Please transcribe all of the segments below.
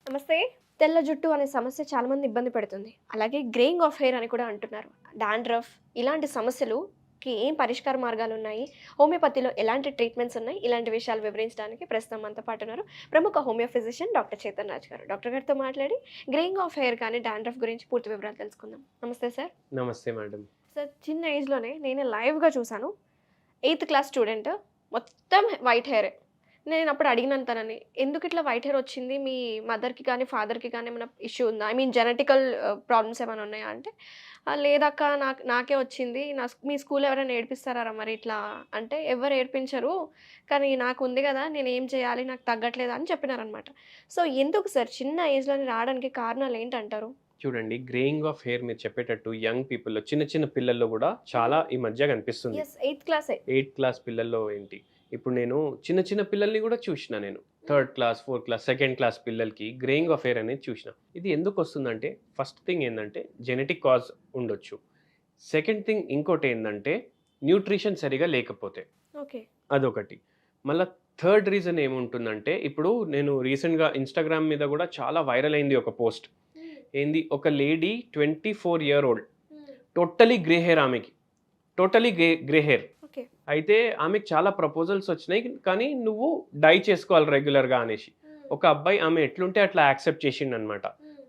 నమస్తే. తెల్ల జుట్టు అనే సమస్య చాలా మందిని ఇబ్బంది పెడుతుంది. అలాగే గ్రేయింగ్ ఆఫ్ హెయిర్ అని కూడా అంటున్నారు. డాండ్రఫ్ ఇలాంటి సమస్యలుకి ఏం పరిష్కార మార్గాలున్నాయి? హోమియోపతిలో ఎలాంటి ట్రీట్మెంట్స్ ఉన్నాయి? ఇలాంటి విషయాలు వివరించడానికి ప్రస్తుతం మనతో పాటు ఉన్నారు ప్రముఖ homeo physician doctor Chetan Raj గారు. డాక్టర్ గారితో మాట్లాడి గ్రేయింగ్ ఆఫ్ హెయిర్ కానీ డాండ్రఫ్ గురించి పూర్తి వివరాలు తెలుసుకుందాం. నమస్తే సార్. నమస్తే మేడం. సార్ చిన్న ఏజ్‌లోనే నేను లైవ్‌గా చూసాను. 8థ్ క్లాస్ స్టూడెంట్ మొత్తం వైట్ హెయిరే. నేనప్పుడు అడిగినాను తనని, "ఎందుకిట్లా వైట్ హెయిర్ వచ్చింది? మీ మదర్‌కి కానీ, ఫాదర్‌కి కానీ ఏమైనా ఇష్యూ ఉందా? ఐ మీన్ జెనెటికల్ ప్రాబ్లమ్స్ ఏమైనా ఉన్నాయా?" అంటే, లేదక్క నాకే వచ్చింది. మీ స్కూల్‌లో ఎవరైనా ఏడిపిస్తారా మరి ఇట్లా?" అంటే, "ఎవ్వరు ఏడిపించరు. కానీ నాకుంది గదా! నేనేం చేయాలి? నాకు తగ్గట్లేదు" అని చెప్పినారనమాట. సో, ఎందుకు సార్ చిన్న ఏజ్‌లోనే రావడానికి కారణాలేంటంటారు? చూడండి, గ్రేయింగ్ ఆఫ్ హెయిర్ మీరు చెప్పేటట్టు యంగ్ పీపుల్‌లో చిన్న చిన్న పిల్లల్లో గూడా చాలా ఈ మధ్య కనిపిస్తుంది. యెస్. 8థ్ క్లాసే. 8th క్లాస్ పిల్లల్లో ఏంటి, ఇప్పుడు నేను చిన్న చిన్న పిల్లల్ని గూడా చూషినా నేను. 3rd class, 4th class, 2nd class పిల్లలకి గ్రేయింగ్ ఆఫ్ హెయిర్ అనేది చూషినా. ఇది ఎందుకొస్తుందంటే ఫస్ట్ థింగ్ ఏందంటే జెనెటిక్ కాజ్ ఉండొచ్చు. సెకండ్ థింగ్ ఇంకోటేందంటే న్యూట్రిషన్ సరిగ్గా లేకపోతే. ఓకే. అదొకటి. మళ్ళా థర్డ్ రీజన్ ఏముంటుందంటే ఇప్పుడు నేను రీసెంట్‌గా ఇన్‌స్టాగ్రామ్ మీద గూడా చాలా వైరల్ అయింది ఒక పోస్ట్. ఏంది, ఒక lady 24 year old, totally grey hair ఆమెకి. Totally grey hair. ఓకే. అయితే ఆమెకి చాలా ప్రపోజల్స్ వచ్చినాయి. కానీ నువ్వు డై చేసుకోవాలి రెగ్యులర్‌గా అనేసి. ఒక అబ్బాయి ఆమె ఎట్లుంటే అట్లా యాక్సెప్ట్ చేసిండనమాట.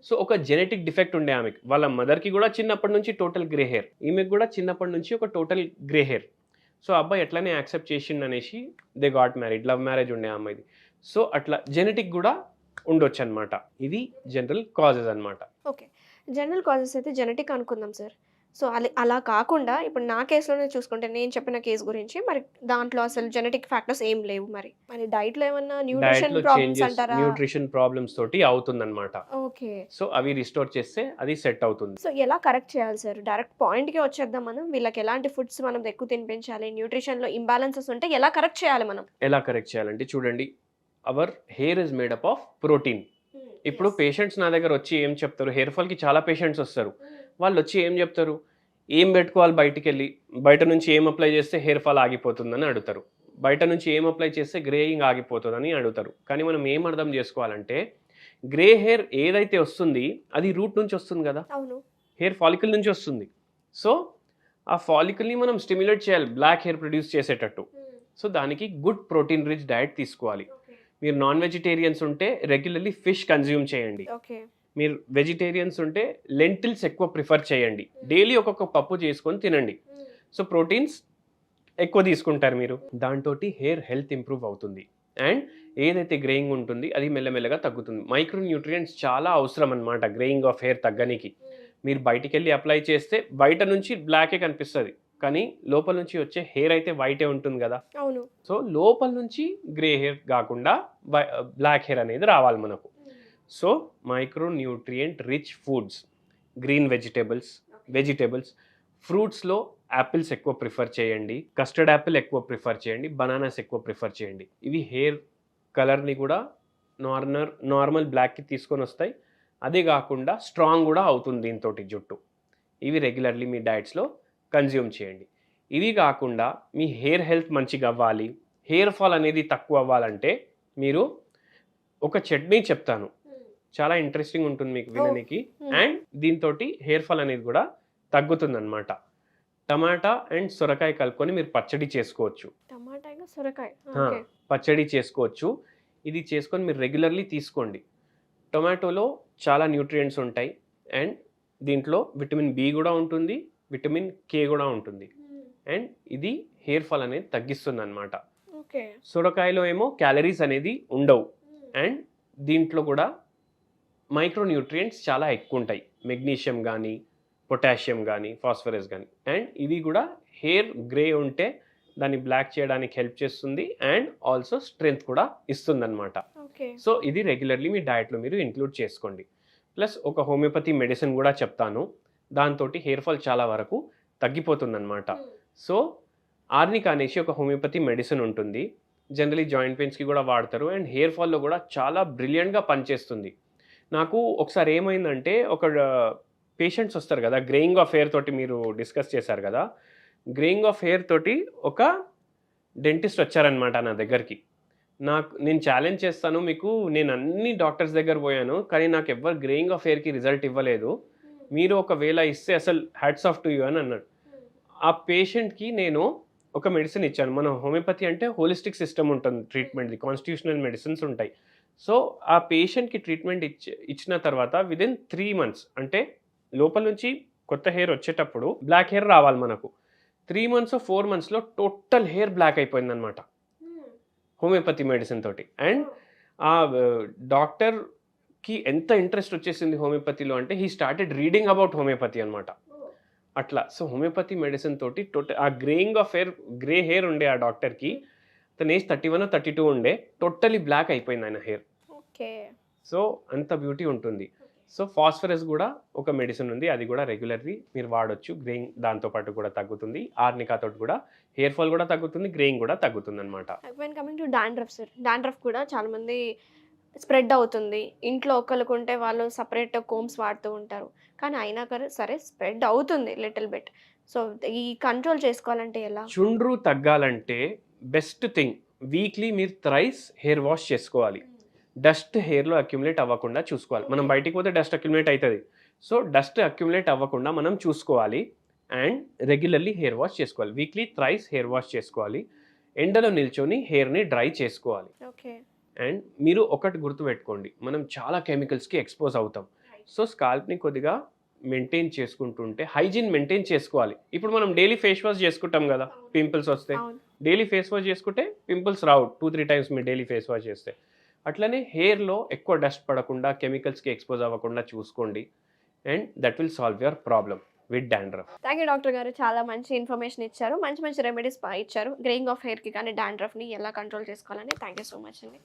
సో ఒక జెనెటిక్ డిఫెక్ట్ ఉండే ఆమెకి. వాళ్ళ మదర్‌కి గూడా చిన్నప్పటి నుంచి టోటల్ గ్రే హెయిర్. ఈమెకి గూడా చిన్నప్పటి నుంచి ఒక టోటల్ గ్రే హెయిర్. సో అబ్బాయి ఎట్లనే యాక్సెప్ట్ చేసిండనేసి they got married. Love marriage ఉండే ఆ అమ్మాయిది. సో అట్లా జెనెటిక్ గూడా ఉండొచ్చనమాట. ఇది జనరల్ కాజెస్ అనమాట. ఓకే. జనరల్ కాజెస్ అయితే జెనెటిక్ అనుకుందాం సార్. సో, అలా కాకుండా ఇప్పుడు నా కేస్‌లోనే చూసుకుంటే నేను చెప్పిన కేస్ గురించి మరి దాంట్లో అసలు జెనెటిక్ ఫ్యాక్టర్స్ ఏం లేవు మరి. మరి డైట్‌లో ఏమన్నా న్యూట్రిషన్ డయట్‌లో ప్రాబ్లమ్స్ చేంజెస్, అంటారా? న్యూట్రిషన్ ప్రాబ్లమ్స్ తోటి అవుతుందనమాట. ఓకే. సో అవి రిస్టోర్ చేస్తే అది సెట్ అవుతుంది. సో, ఎలా కరెక్ట్ చేయాలి సార్? డైరెక్ట్ పాయింట్‌కే వచ్చేద్దాం మనం. వీళ్ళకి ఎలాంటి ఫుడ్స్ మనం ఎక్కువ తినిపించాలి? న్యూట్రిషన్‌లో ఇంబాలెన్సెస్ ఉంటే ఎలా కరెక్ట్ చేయాలి మనం? ఎలా కరెక్ట్ చేయాలంటే చూడండి, hour hair is made up of protein. ఇప్పుడు పేషెంట్స్ నా దగ్గర వచ్చి ఏం చెప్తారు, హెయిర్ ఫాల్‌కి చాలా పేషెంట్స్ వస్తారు. వాళ్ళు వచ్చి ఏం చెప్తారు, ఏం పెట్టుకోవాలి బయటికెళ్ళి, బయట నుంచి ఏం అప్లై చేస్తే హెయిర్ ఫాల్ ఆగిపోతుందని అడుగుతారు. బయట నుంచి ఏం అప్లై చేస్తే గ్రేయింగ్ ఆగిపోతుందని అడుగుతారు. కానీ మనం ఏం అర్థం చేసుకోవాలంటే గ్రే హెయిర్ ఏదైతే వస్తుంది అది రూట్ నుంచి వస్తుంది కదా, అవును. హెయిర్ ఫాలికల్ నుంచి వస్తుంది. సో ఆ ఫాలికల్ని మనం స్టిమ్యులేట్ చేయాలి బ్లాక్ హెయిర్ ప్రొడ్యూస్ చేసేటట్టు. సో దానికి గుడ్ ప్రోటీన్ రిచ్ డయట్ తీసుకోవాలి. మీరు నాన్ వెజిటేరియన్స్ ఉంటే రెగ్యులర్లీ ఫిష్ కన్జ్యూమ్ చేయండి. ఓకే. మీరు వెజిటేరియన్స్ ఉంటే లెంటిల్స్ ఎక్కువ ప్రిఫర్ చేయండి. డైలీ ఒక్కొక్క పప్పు చేసుకొని తినండి. సో ప్రోటీన్స్ ఎక్కువ తీసుకుంటారు మీరు. దాంతో హెయిర్ హెల్త్ ఇంప్రూవ్ అవుతుంది. అండ్ ఏదైతే గ్రేయింగ్ ఉంటుంది అది మెల్లమెల్లగా తగ్గుతుంది. మైక్రో న్యూట్రియంట్స్ చాలా అవసరం అనమాట గ్రేయింగ్ ఆఫ్ హెయిర్ తగ్గనికి. మీరు బయటికి వెళ్ళి అప్లై చేస్తే బయట నుంచి బ్లాకే కనిపిస్తుంది, కానీ లోపల నుంచి వచ్చే హెయిర్ అయితే వైటే ఉంటుంది కదా. అవును. సో లోపల నుంచి గ్రే హెయిర్ కాకుండా బ్లాక్ హెయిర్ అనేది రావాలి మనకు. So micro nutrient rich foods, green vegetables, ఫ్రూట్స్లో యాపిల్స్ ఎక్కువ ప్రిఫర్ చేయండి, కస్టర్డ్ యాపిల్ ఎక్కువ ప్రిఫర్ చేయండి, బనానాస్ ఎక్కువ ప్రిఫర్ చేయండి. ఇవి హెయిర్ కలర్ని కూడా నార్మల్ బ్లాక్కి తీసుకొని వస్తాయి. అదే కాకుండా స్ట్రాంగ్ కూడా అవుతుంది దీంతో జుట్టు. ఇవి రెగ్యులర్లీ మీ డైట్స్లో కన్జ్యూమ్ చేయండి. ఇవి కాకుండా మీ హెయిర్ హెల్త్ మంచిగా అవ్వాలి, హెయిర్ ఫాల్ అనేది తక్కువ అవ్వాలంటే మీరు ఒక చట్నీ చెప్తాను, చాలా ఇంట్రెస్టింగ్ ఉంటుంది మీకు వినడానికి. అండ్ దీంతో హెయిర్ ఫాల్ అనేది కూడా తగ్గుతుందన్నమాట. టమాటా అండ్ సొరకాయ కలుపుకొని మీరు పచ్చడి చేసుకోవచ్చు. టమాటా ఇంకా సొరకాయ. పచ్చడి చేసుకోవచ్చు. ఇది చేసుకొని మీరు రెగ్యులర్లీ తీసుకోండి. టొమాటోలో చాలా న్యూట్రియంట్స్ ఉంటాయి అండ్ దీంట్లో విటమిన్ బి కూడా ఉంటుంది, విటమిన్ కే కూడా ఉంటుంది. అండ్ ఇది హెయిర్ ఫాల్ అనేది తగ్గిస్తుంది అనమాట. ఓకే. సొరకాయలో ఏమో క్యాలరీస్ అనేది ఉండవు అండ్ దీంట్లో కూడా మైక్రో న్యూట్రియంట్స్ చాలా ఎక్కువ ఉంటాయి. మెగ్నీషియం కానీ, పొటాషియం కానీ, ఫాస్ఫరస్ కానీ. అండ్ ఇవి కూడా హెయిర్ గ్రే ఉంటే దాన్ని బ్లాక్ చేయడానికి హెల్ప్ చేస్తుంది అండ్ ఆల్సో స్ట్రెంగ్త్ కూడా ఇస్తుంది అనమాట. ఓకే. సో ఇది రెగ్యులర్లీ మీ డయట్లో మీరు ఇంక్లూడ్ చేసుకోండి. ప్లస్ ఒక హోమియోపతి మెడిసిన్ కూడా చెప్తాను, దాంతో హెయిర్ ఫాల్ చాలా వరకు తగ్గిపోతుందన్నమాట. సో ఆర్నిక్ అనేసి ఒక హోమియోపతి మెడిసిన్ ఉంటుంది. జనరలీ జాయింట్ పెయిన్స్కి కూడా వాడతారు అండ్ హెయిర్ ఫాల్లో కూడా చాలా బ్రిలియంట్గా పనిచేస్తుంది. నాకు ఒకసారి ఏమైందంటే ఒక పేషెంట్స్ వస్తారు కదా, గ్రేయింగ్ ఆఫ్ హెయిర్ తోటి మీరు డిస్కస్ చేశారు కదా, గ్రేయింగ్ ఆఫ్ హెయిర్ తోటి ఒక డెంటిస్ట్ వచ్చారనమాట నా దగ్గరికి. నేను ఛాలెంజ్ చేస్తాను మీకు, నేను అన్ని డాక్టర్స్ దగ్గర పోయాను కానీ నాకు ఎవ్వరు గ్రేయింగ్ ఆఫ్ హెయిర్కి రిజల్ట్ ఇవ్వలేదు, మీరు ఒకవేళ ఇస్తే అసలు హ్యాట్స్ ఆఫ్ టు యూ అని అన్నాడు. ఆ పేషెంట్కి నేను ఒక మెడిసిన్ ఇచ్చాను. మన హోమియోపతి అంటే హోలిస్టిక్ సిస్టమ్ ఉంటుంది ట్రీట్మెంట్ది, కాన్స్టిట్యూషనల్ మెడిసిన్స్ ఉంటాయి. సో ఆ పేషెంట్కి ట్రీట్మెంట్ ఇచ్చిన తర్వాత విదిన్ 3 months, అంటే లోపల నుంచి కొత్త హెయిర్ వచ్చేటప్పుడు బ్లాక్ హెయిర్ రావాలి మనకు. 3 months 4 monthsలో టోటల్ హెయిర్ బ్లాక్ అయిపోయింది అనమాట హోమియోపతి మెడిసిన్ తోటి. అండ్ ఆ డాక్టర్కి ఎంత ఇంట్రెస్ట్ వచ్చేసింది హోమియోపతిలో అంటే he started reading about homeopathy అనమాట. అట్లా సో హోమియోపతి మెడిసిన్ తోటి టోటల్ ఆ greying of hair, grey hair ఉండే ఆ డాక్టర్కి, తన ఏజ్ 31 or 32 ఉండే, టోటలీ బ్లాక్ అయిపోయింది ఆయన హెయిర్. ఓకే. సో అంత బ్యూటీ ఉంటుంది. సో ఫాస్ఫరస్ కూడా ఒక మెడిసిన్ ఉంది, అది కూడా రెగ్యులర్లీ మీరు వాడొచ్చు. గ్రేయింగ్ దాంతోపాటు కూడా తగ్గుతుంది. ఆర్నికా తోటి కూడా హెయిర్ ఫాల్ కూడా తగ్గుతుంది, గ్రేయింగ్ కూడా తగ్గుతుంది అనమాట. When coming to dandruff sir, dandruff కూడా చాలామంది స్ప్రెడ్ అవుతుంది. ఇంట్లో ఒకరికి ఉంటే వాళ్ళు సపరేట్ కోమ్స్ వాడుతూ ఉంటారు, కానీ అయినా సరే స్ప్రెడ్ అవుతుంది లిటిల్ బిట్. సో ఈ కంట్రోల్ చేసుకోవాలంటే ఎలా? చుండ్రు తగ్గాలంటే బెస్ట్ థింగ్, వీక్లీ మీరు థ్రైస్ హెయిర్ వాష్ చేసుకోవాలి. డస్ట్ హెయిర్లో అక్యుములేట్ అవ్వకుండా చూసుకోవాలి. మనం బయటికి పోతే డస్ట్ అక్యుములేట్ అవుతుంది. సో డస్ట్ అక్యుములేట్ అవ్వకుండా మనం చూసుకోవాలి. అండ్ రెగ్యులర్లీ హెయిర్ వాష్ చేసుకోవాలి. వీక్లీ థ్రైస్ హెయిర్ వాష్ చేసుకోవాలి. ఎండలో నిల్చొని హెయిర్ని డ్రై చేసుకోవాలి. ఓకే. అండ్ మీరు ఒకటి గుర్తుపెట్టుకోండి, మనం చాలా కెమికల్స్కి ఎక్స్పోజ్ అవుతాం. సో స్కాల్ప్ని కొద్దిగా మెయింటైన్ చేసుకుంటుంటే, హైజీన్ మెయింటైన్ చేసుకోవాలి. ఇప్పుడు మనం డైలీ ఫేస్ వాష్ చేసుకుంటాం కదా, పింపుల్స్ వస్తే డైలీ ఫేస్ వాష్ చేసుకుంటే పింపుల్స్ రావు. 2-3 times మీరు డైలీ ఫేస్ వాష్ చేస్తే. అట్లనే హెయిర్లో ఎక్కువ డస్ట్ పడకుండా, కెమికల్స్కి ఎక్స్పోజ్ అవ్వకుండా చూసుకోండి. And that will solve your problem with dandruff. Thank you doctor గారు, చాలా మంచి ఇన్ఫర్మేషన్ ఇచ్చారు, మంచి మంచి రెమెడీస్ ఇచ్చారు గ్రేయింగ్ ఆఫ్ హెయిర్కి కానీ డాండ్రఫ్ని ఎలా కంట్రోల్ చేసుకోవాలని. థ్యాంక్ యూ సో మచ్ అండి.